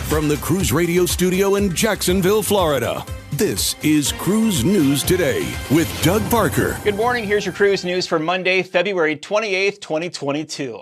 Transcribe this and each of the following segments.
From the Cruise Radio studio in Jacksonville, Florida, this is Cruise News Today with Doug Parker. Good morning. Here's your cruise news for Monday, February 28th, 2022.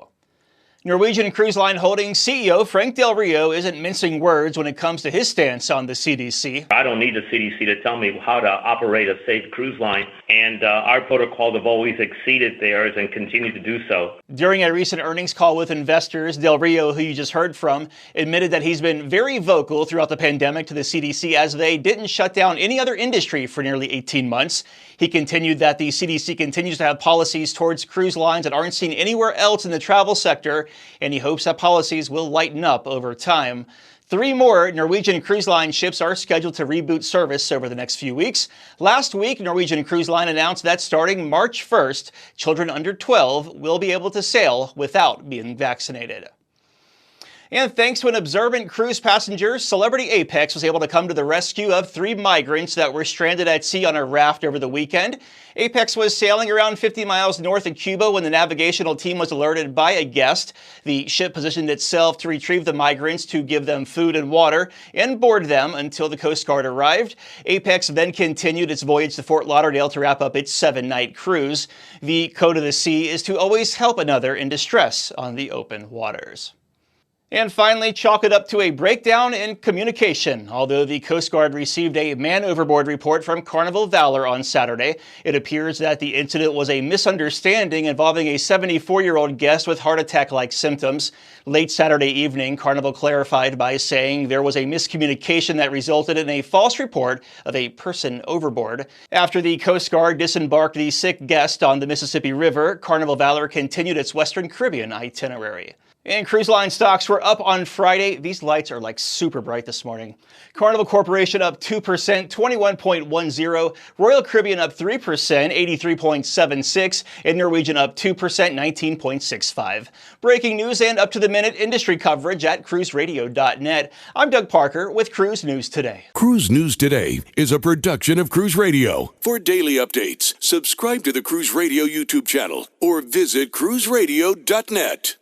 Norwegian Cruise Line Holdings CEO Frank Del Rio isn't mincing words when it comes to his stance on the CDC. I don't need the CDC to tell me how to operate a safe cruise line, and our protocols have always exceeded theirs and continue to do so. During a recent earnings call with investors, Del Rio, who you just heard from, admitted that he's been very vocal throughout the pandemic to the CDC as they didn't shut down any other industry for nearly 18 months. He continued that the CDC continues to have policies towards cruise lines that aren't seen anywhere else in the travel sector, and he hopes that policies will lighten up over time. 3 more Norwegian Cruise Line ships are scheduled to reboot service over the next few weeks. Last week, Norwegian Cruise Line announced that starting March 1st, children under 12 will be able to sail without being vaccinated. And thanks to an observant cruise passenger, Celerity Apex was able to come to the rescue of 3 migrants that were stranded at sea on a raft over the weekend. Apex was sailing around 50 miles north of Cuba when the navigational team was alerted by a guest. The ship positioned itself to retrieve the migrants, to give them food and water, and board them until the Coast Guard arrived. Apex then continued its voyage to Fort Lauderdale to wrap up its 7-night cruise. The code of the sea is to always help another in distress on the open waters. And finally, chalk it up to a breakdown in communication. Although the Coast Guard received a man overboard report from Carnival Valor on Saturday, it appears that the incident was a misunderstanding involving a 74-year-old guest with heart attack-like symptoms. Late Saturday evening, Carnival clarified by saying there was a miscommunication that resulted in a false report of a person overboard. After the Coast Guard disembarked the sick guest on the Mississippi River, Carnival Valor continued its Western Caribbean itinerary. And cruise line stocks were up on Friday. These lights are like super bright this morning. Carnival Corporation up 2%, 21.10. Royal Caribbean up 3%, 83.76. And Norwegian up 2%, 19.65. Breaking news and up-to-the-minute industry coverage at cruiseradio.net. I'm Doug Parker with Cruise News Today. Cruise News Today is a production of Cruise Radio. For daily updates, subscribe to the Cruise Radio YouTube channel or visit cruiseradio.net.